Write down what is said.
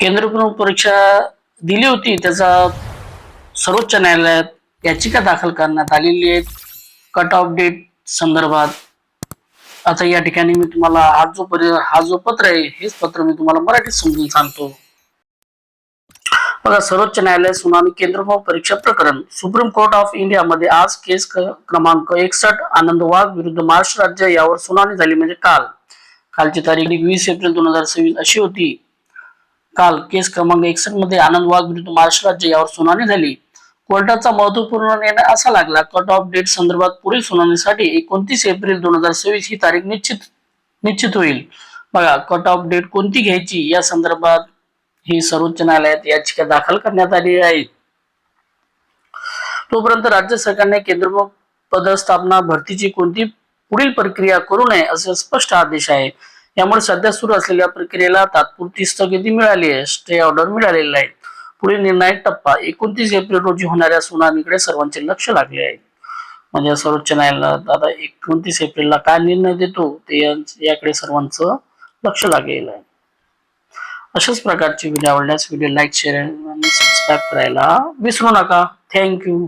केंद्र परीक्षा दिली होती, त्याचा सर्वोच्च न्यायालयात याचिका दाखल करण्यात आलेली आहे कट ऑफ डेट संदर्भात. आता या ठिकाणी मी तुम्हाला हा जो पत्र आहे, हेच पत्र मी तुम्हाला मराठीत समजून सांगतो. बघा, सर्वोच्च न्यायालय सुनावणी केंद्र परीक्षा प्रकरण. सुप्रीम कोर्ट ऑफ इंडिया मध्ये आज केस क्रमांक 61 आनंद वाघ विरुद्ध महाराष्ट्र राज्य यावर सुनावणी झाली. म्हणजे कालची तारीख 20 एप्रिल 2026 अशी होती. काल केस क्रमांक 61 मध्ये आनंद वाघ विरुद्ध महाराष्ट्र राज्य यावर सुनावणी झाली. कोर्टाचा महत्वपूर्ण निर्णय असा लागला, कट ऑफ डेट संदर्भात पुढील सुनावणीसाठी 29 एप्रिल 2026 ही तारीख निश्चित होईल. बघा, कट ऑफ डेट कोणती घ्यायची या संदर्भात ही सर्वोच्च न्यायालयात याचिका दाखल करण्यात आली आहे. तोपर्यंत राज्य सरकारने केंद्र पदस्थापना भरतीची कोणती पुढील प्रक्रिया करू नये असे स्पष्ट आदेश आहे. यामुळे सध्या सुरू असलेल्या प्रक्रियेला तात्पुरती स्थगिती मिळाली आहे, स्टे ऑर्डर मिळालेला आहे. पुढील निर्णायक टप्पा 29 एप्रिल रोजी होणाऱ्या सुनावणीकडे सर्वांचे लक्ष लागले आहे. म्हणजे सर्वोच्च न्यायालयात आता 29 एप्रिलला काय निर्णय देतो ते याकडे सर्वांचं लक्ष लागलेलं आहे. अशाच प्रकारचे व्हिडिओ आवडल्यास व्हिडिओ लाईक, शेअर आणि सबस्क्राईब करायला विसरू नका. थँक्यू.